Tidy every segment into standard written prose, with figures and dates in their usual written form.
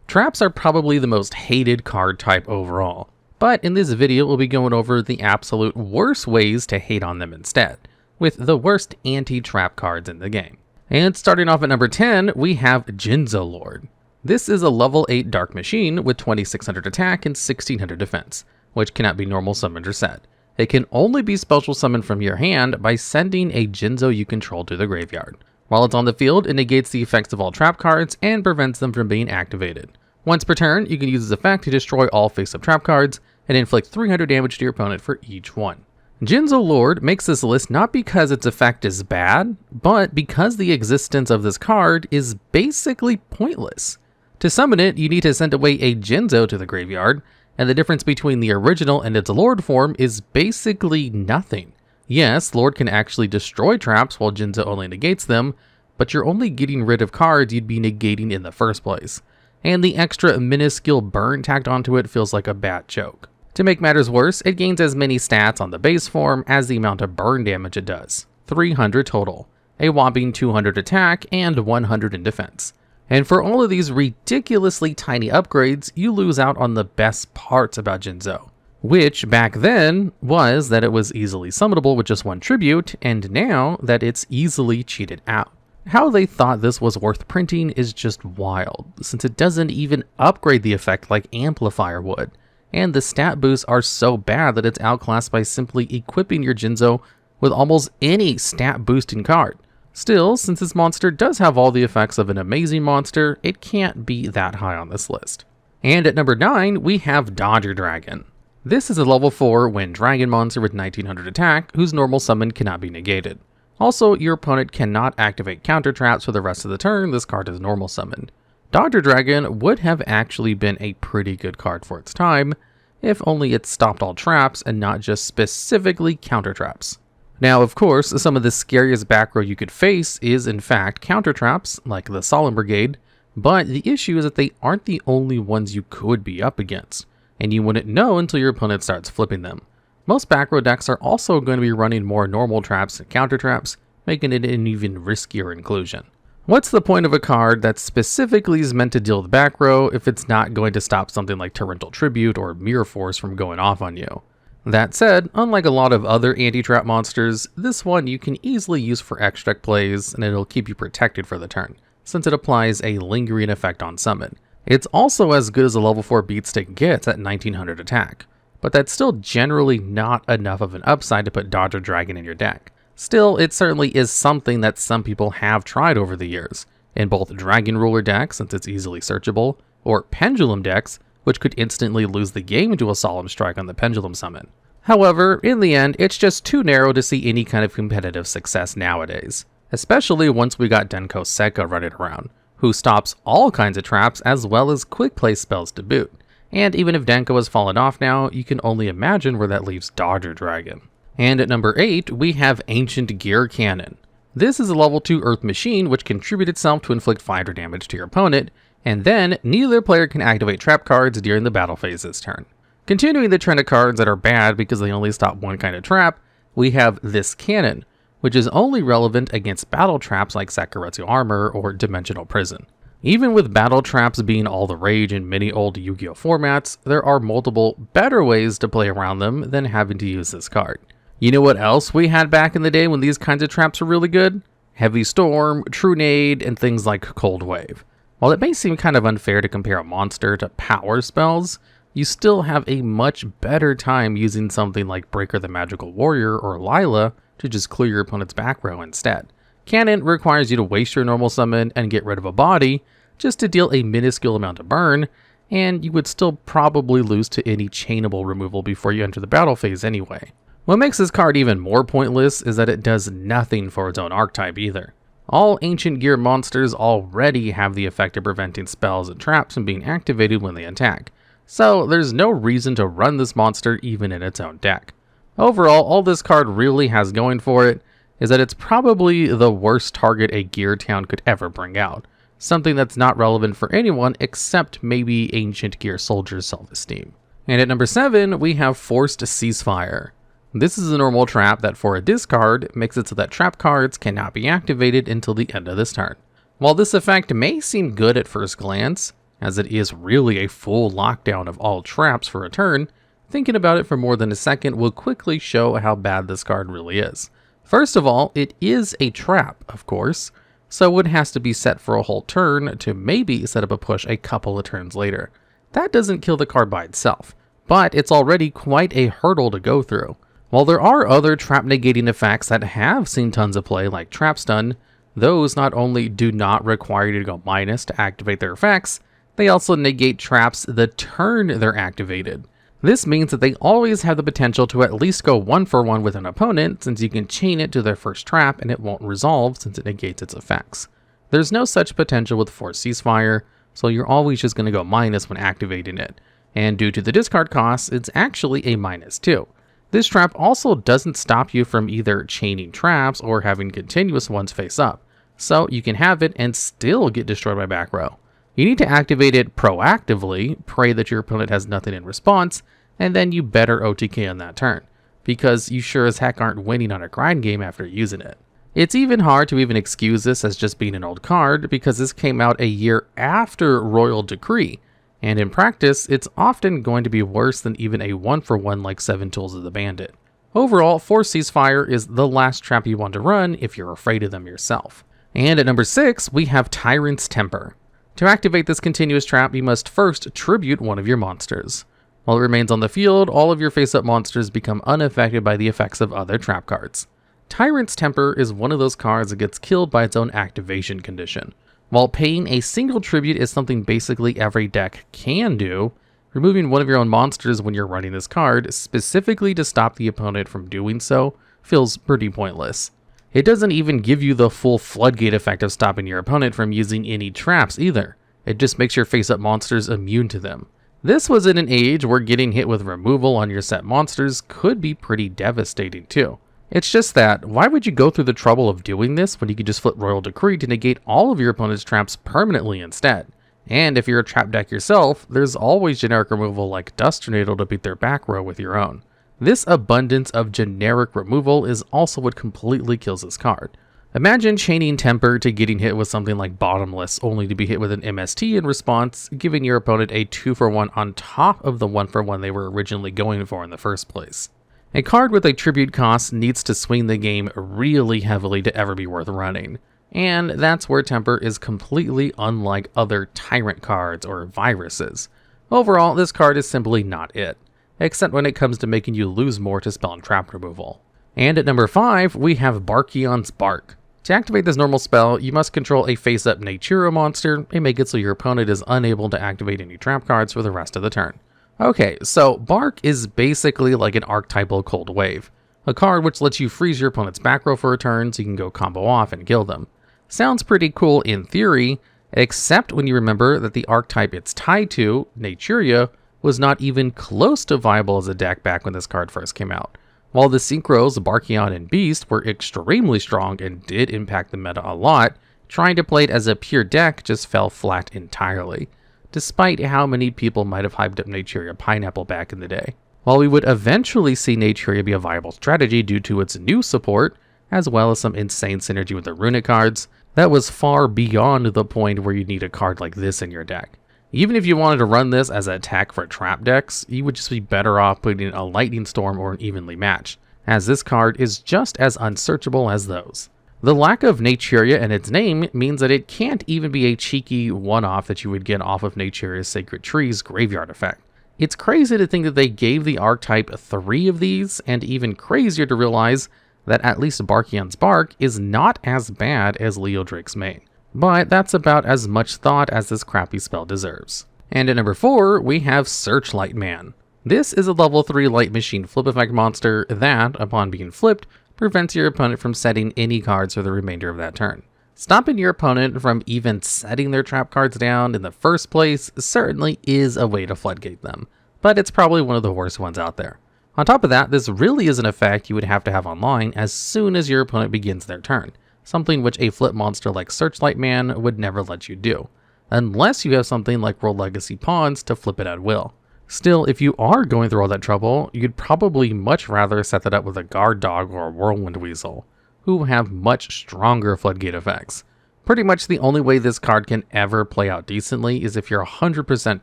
Traps are probably the most hated card type overall, but in this video we'll be going over the absolute worst ways to hate on them instead, with the worst anti-trap cards in the game. And starting off at number 10, we have Jinzo Lord. This is a level 8 Dark Machine with 2600 attack and 1600 defense, which cannot be normal summoned or set. It can only be special summoned from your hand by sending a Jinzo you control to the graveyard. While it's on the field, it negates the effects of all trap cards and prevents them from being activated. Once per turn, you can use this effect to destroy all face-up trap cards and inflict 300 damage to your opponent for each one. Jinzo Lord makes this list not because its effect is bad, but because the existence of this card is basically pointless. To summon it, you need to send away a Jinzo to the graveyard, and the difference between the original and its Lord form is basically nothing. Yes, Lord can actually destroy traps while Jinzo only negates them, but you're only getting rid of cards you'd be negating in the first place. And the extra minuscule burn tacked onto it feels like a bad joke. To make matters worse, it gains as many stats on the base form as the amount of burn damage it does, 300 total, a whopping 200 attack and 100 in defense. And for all of these ridiculously tiny upgrades, you lose out on the best parts about Jinzo, which back then was that it was easily summonable with just one tribute, and now that it's easily cheated out. How they thought this was worth printing is just wild, since it doesn't even upgrade the effect like Amplifier would, and the stat boosts are so bad that it's outclassed by simply equipping your Jinzo with almost any stat boosting card. Still, since this monster does have all the effects of an amazing monster, it can't be that high on this list. And at number 9, we have Dodger Dragon. This is a level 4 wind dragon monster with 1900 attack, whose normal summon cannot be negated. Also, your opponent cannot activate counter traps for the rest of the turn this card is normal summoned. Dodger Dragon would have actually been a pretty good card for its time, if only it stopped all traps and not just specifically counter traps. Now, of course, some of the scariest back row you could face is in fact counter traps, like the Solemn Brigade, but the issue is that they aren't the only ones you could be up against, and you wouldn't know until your opponent starts flipping them. Most back row decks are also going to be running more normal traps and counter traps, making it an even riskier inclusion. What's the point of a card that specifically is meant to deal with back row if it's not going to stop something like Torrential Tribute or Mirror Force from going off on you? That said, unlike a lot of other anti-trap monsters, this one you can easily use for extract plays and it'll keep you protected for the turn, since it applies a lingering effect on summon. It's also as good as a level 4 beatstick gets at 1900 attack, but that's still generally not enough of an upside to put Dodger Dragon in your deck. Still, it certainly is something that some people have tried over the years, in both Dragon Ruler decks since it's easily searchable, or Pendulum decks, which could instantly lose the game to a Solemn Strike on the Pendulum summon. However, in the end, it's just too narrow to see any kind of competitive success nowadays, especially once we got Denko Sekka running around, who stops all kinds of traps as well as quick play spells to boot. And even if Denko has fallen off now, you can only imagine where that leaves Dodger Dragon. And at number 8, we have Ancient Gear Cannon. This is a level 2 Earth Machine which contributes itself to inflict 500 damage to your opponent, and then neither player can activate trap cards during the battle phase this turn. Continuing the trend of cards that are bad because they only stop one kind of trap, we have this cannon, which is only relevant against battle traps like Sakuretsu Armor or Dimensional Prison. Even with battle traps being all the rage in many old Yu-Gi-Oh formats, there are multiple better ways to play around them than having to use this card. You know what else we had back in the day when these kinds of traps were really good? Heavy Storm, True Nade, and things like Cold Wave. While it may seem kind of unfair to compare a monster to power spells, you still have a much better time using something like Breaker the Magical Warrior or Lila to just clear your opponent's back row instead. Cannon requires you to waste your normal summon and get rid of a body just to deal a minuscule amount of burn, and you would still probably lose to any chainable removal before you enter the battle phase anyway. What makes this card even more pointless is that it does nothing for its own archetype either. All Ancient Gear monsters already have the effect of preventing spells and traps from being activated when they attack, so there's no reason to run this monster even in its own deck. Overall, all this card really has going for it is that it's probably the worst target a Gear Town could ever bring out, something that's not relevant for anyone except maybe Ancient Gear Soldiers' self-esteem. And at number 7, we have Forced Ceasefire. This is a normal trap that for a discard makes it so that trap cards cannot be activated until the end of this turn. While this effect may seem good at first glance, as it is really a full lockdown of all traps for a turn. Thinking about it for more than a second will quickly show how bad this card really is. First of all, it is a trap, of course, so it has to be set for a whole turn to maybe set up a push a couple of turns later. That doesn't kill the card by itself, but it's already quite a hurdle to go through. While there are other trap negating effects that have seen tons of play, like Trap Stun, those not only do not require you to go minus to activate their effects, they also negate traps the turn they're activated. This means that they always have the potential to at least go 1-for-1 with an opponent, since you can chain it to their first trap and it won't resolve since it negates its effects. There's no such potential with Force Ceasefire, so you're always just going to go minus when activating it, and due to the discard costs, it's actually a -2. This trap also doesn't stop you from either chaining traps or having continuous ones face up, so you can have it and still get destroyed by back row. You need to activate it proactively, pray that your opponent has nothing in response, and then you better OTK on that turn, because you sure as heck aren't winning on a grind game after using it. It's even hard to even excuse this as just being an old card, because this came out a year after Royal Decree, and in practice, it's often going to be worse than even a 1-for-1 like 7 Tools of the Bandit. Overall, Force Ceasefire is the last trap you want to run if you're afraid of them yourself. And at number 6, we have Tyrant's Temper. To activate this continuous trap, you must first tribute one of your monsters. While it remains on the field, all of your face-up monsters become unaffected by the effects of other trap cards. Tyrant's Temper is one of those cards that gets killed by its own activation condition. While paying a single tribute is something basically every deck can do, removing one of your own monsters when you're running this card, specifically to stop the opponent from doing so, feels pretty pointless. It doesn't even give you the full Floodgate effect of stopping your opponent from using any traps either. It just makes your face-up monsters immune to them. This was in an age where getting hit with removal on your set monsters could be pretty devastating too. It's just that, why would you go through the trouble of doing this when you could just flip Royal Decree to negate all of your opponent's traps permanently instead? And if you're a trap deck yourself, there's always generic removal like Dust Tornado to beat their back row with your own. This abundance of generic removal is also what completely kills this card. Imagine chaining Temper to getting hit with something like Bottomless, only to be hit with an MST in response, giving your opponent a 2-for-1 on top of the 1-for-1 they were originally going for in the first place. A card with a tribute cost needs to swing the game really heavily to ever be worth running, and that's where Temper is completely unlike other Tyrant cards or viruses. Overall, this card is simply not it, except when it comes to making you lose more to spell and trap removal. And at number 5, we have Barkion's Bark. To activate this normal spell, you must control a face-up Natura monster and make it so your opponent is unable to activate any trap cards for the rest of the turn. Okay, so Bark is basically like an archetypal Cold Wave, a card which lets you freeze your opponent's back row for a turn so you can go combo off and kill them. Sounds pretty cool in theory, except when you remember that the archetype it's tied to, Natura, was not even close to viable as a deck back when this card first came out. While the synchros, Barkion and Beast, were extremely strong and did impact the meta a lot, trying to play it as a pure deck just fell flat entirely, despite how many people might have hyped up Natura Pineapple back in the day. While we would eventually see Natura be a viable strategy due to its new support, as well as some insane synergy with the runic cards, that was far beyond the point where you need a card like this in your deck. Even if you wanted to run this as an attack for trap decks, you would just be better off putting in a Lightning Storm or an Evenly Match, as this card is just as unsearchable as those. The lack of Natura in its name means that it can't even be a cheeky one-off that you would get off of Natura's Sacred Tree's Graveyard effect. It's crazy to think that they gave the archetype 3 of these, and even crazier to realize that at least Barkion's Bark is not as bad as Leodrake's Mane. But that's about as much thought as this crappy spell deserves. And at number 4, we have Searchlightman. This is a level 3 light machine flip effect monster that, upon being flipped, prevents your opponent from setting any cards for the remainder of that turn. Stopping your opponent from even setting their trap cards down in the first place certainly is a way to floodgate them, but it's probably one of the worst ones out there. On top of that, this really is an effect you would have to have online as soon as your opponent begins their turn, something which a flip monster like Searchlightman would never let you do, unless you have something like World Legacy Pawns to flip it at will. Still, if you are going through all that trouble, you'd probably much rather set that up with a Guard Dog or a Whirlwind Weasel, who have much stronger Floodgate effects. Pretty much the only way this card can ever play out decently is if you're 100%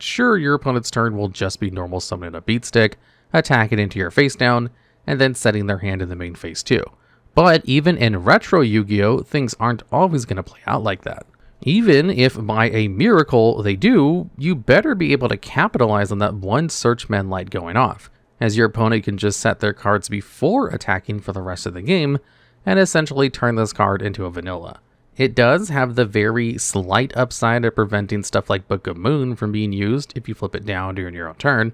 sure your opponent's turn will just be normal summoning a beat stick, attack it into your face down, and then setting their hand in the main phase too. But even in retro Yu-Gi-Oh, things aren't always going to play out like that. Even if by a miracle they do, you better be able to capitalize on that one Searchman light going off, as your opponent can just set their cards before attacking for the rest of the game, and essentially turn this card into a vanilla. It does have the very slight upside of preventing stuff like Book of Moon from being used if you flip it down during your own turn,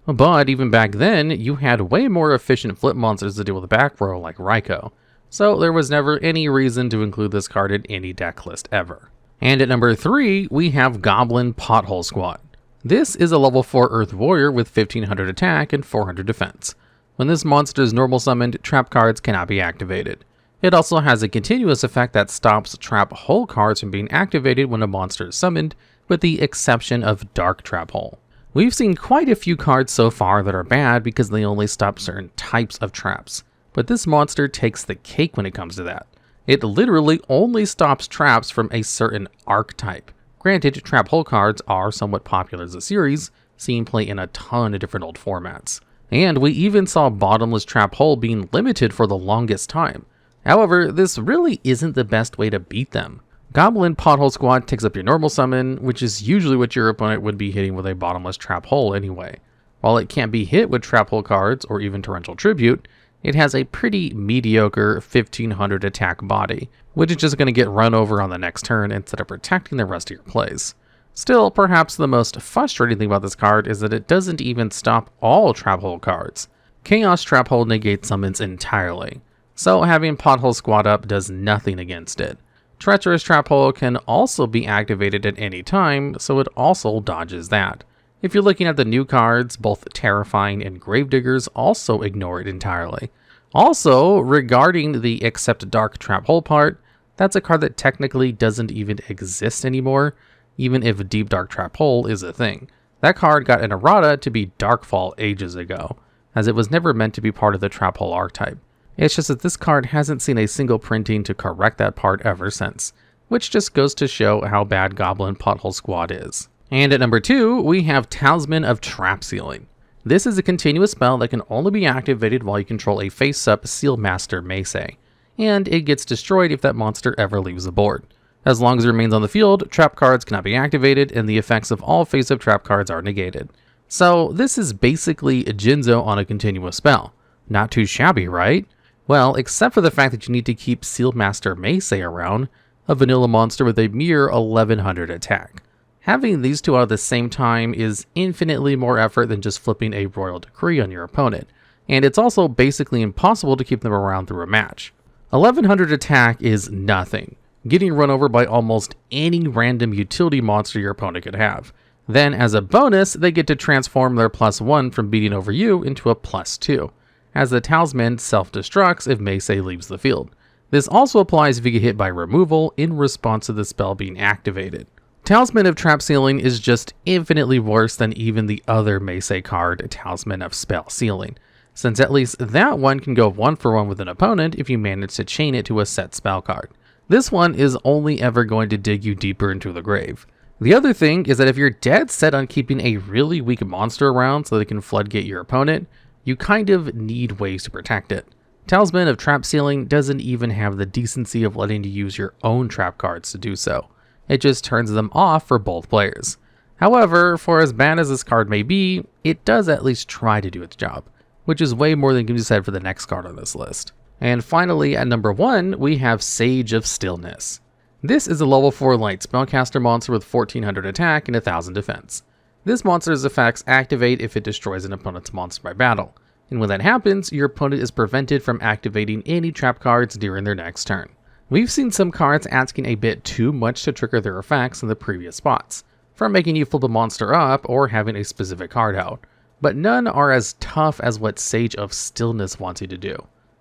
but even back then, you had way more efficient flip monsters to deal with the back row like Raikou, so there was never any reason to include this card in any deck list ever. And at number 3, we have Goblin Pothole Squad. This is a level 4 Earth Warrior with 1500 attack and 400 defense. When this monster is normal summoned, trap cards cannot be activated. It also has a continuous effect that stops trap hole cards from being activated when a monster is summoned, with the exception of Dark Trap Hole. We've seen quite a few cards so far that are bad because they only stop certain types of traps, but this monster takes the cake when it comes to that. It literally only stops traps from a certain archetype. Granted, trap hole cards are somewhat popular as a series, seen play in a ton of different old formats. And we even saw Bottomless Trap Hole being limited for the longest time. However, this really isn't the best way to beat them. Goblin Pothole Squad takes up your normal summon, which is usually what your opponent would be hitting with a Bottomless Trap Hole anyway. While it can't be hit with Trap Hole cards or even Torrential Tribute, it has a pretty mediocre 1500 attack body, which is just going to get run over on the next turn instead of protecting the rest of your plays. Still, perhaps the most frustrating thing about this card is that it doesn't even stop all Trap Hole cards. Chaos Trap Hole negates summons entirely, so having Pothole Squad up does nothing against it. Treacherous Trap Hole can also be activated at any time, so it also dodges that. If you're looking at the new cards, both Terrifying and Gravediggers also ignore it entirely. Also, regarding the Accept Dark Trap Hole part, that's a card that technically doesn't even exist anymore, even if Deep Dark Trap Hole is a thing. That card got an errata to be Darkfall ages ago, as it was never meant to be part of the Trap Hole archetype. It's just that this card hasn't seen a single printing to correct that part ever since, which just goes to show how bad Goblin Pothole Squad is. And at number 2, we have Talisman of Trap Sealing. This is a continuous spell that can only be activated while you control a face-up Sealmaster Meisei, and it gets destroyed if that monster ever leaves the board. As long as it remains on the field, trap cards cannot be activated, and the effects of all face-up trap cards are negated. So this is basically a Jinzo on a continuous spell. Not too shabby, right? Well, except for the fact that you need to keep Sealmaster Meisei around, a vanilla monster with a mere 1100 attack. Having these two out at the same time is infinitely more effort than just flipping a Royal Decree on your opponent, and it's also basically impossible to keep them around through a match. 1100 attack is nothing, getting run over by almost any random utility monster your opponent could have. Then as a bonus, they get to transform their +1 from beating over you into a +2, as the Talisman self-destructs if Meisei leaves the field. This also applies if you get hit by removal in response to the spell being activated. Talisman of Trap Sealing is just infinitely worse than even the other Meisei card, Talisman of Spell Sealing, since at least that one can go 1-for-1 with an opponent if you manage to chain it to a set spell card. This one is only ever going to dig you deeper into the grave. The other thing is that if you're dead set on keeping a really weak monster around so they can floodgate your opponent, you kind of need ways to protect it. Talisman of Trap Sealing doesn't even have the decency of letting you use your own trap cards to do so. It just turns them off for both players. However, for as bad as this card may be, it does at least try to do its job, which is way more than can be said for the next card on this list. And finally, at number 1, we have Sage of Stillness. This is a level 4 light spellcaster monster with 1400 attack and 1000 defense. This monster's effects activate if it destroys an opponent's monster by battle, and when that happens, your opponent is prevented from activating any trap cards during their next turn. We've seen some cards asking a bit too much to trigger their effects in the previous spots, from making you flip a monster up or having a specific card out, but none are as tough as what Sage of Stillness wants you to do.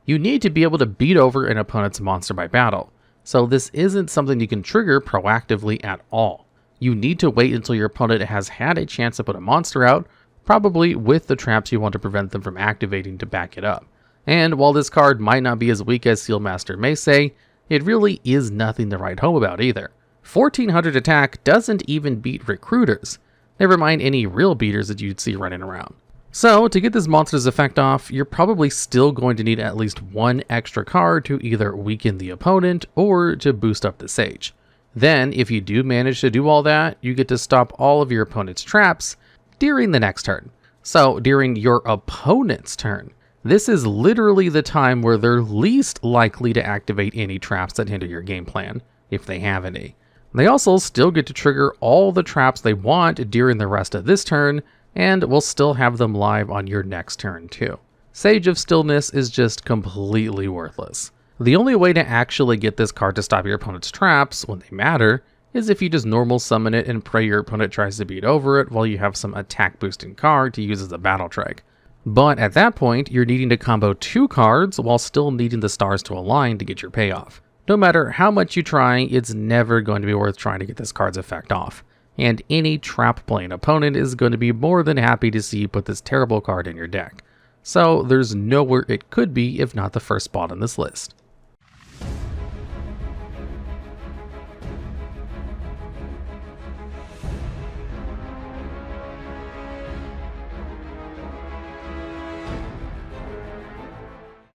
You need to be able to beat over an opponent's monster by battle, so this isn't something you can trigger proactively at all. You need to wait until your opponent has had a chance to put a monster out, probably with the traps you want to prevent them from activating to back it up. And while this card might not be as weak as Sealmaster Meisei, it really is nothing to write home about either. 1400 attack doesn't even beat recruiters, never mind any real beaters that you'd see running around. So to get this monster's effect off, you're probably still going to need at least one extra card to either weaken the opponent or to boost up the Sage. Then, if you do manage to do all that, you get to stop all of your opponent's traps during the next turn. So during your opponent's turn, this is literally the time where they're least likely to activate any traps that hinder your game plan, if they have any. They also still get to trigger all the traps they want during the rest of this turn, and will still have them live on your next turn too. Sage of Stillness is just completely worthless. The only way to actually get this card to stop your opponent's traps when they matter is if you just normal summon it and pray your opponent tries to beat over it while you have some attack boosting card to use as a battle trick. But at that point, you're needing to combo 2 cards while still needing the stars to align to get your payoff. No matter how much you try, it's never going to be worth trying to get this card's effect off. And any trap playing opponent is going to be more than happy to see you put this terrible card in your deck. So there's nowhere it could be if not the first spot on this list.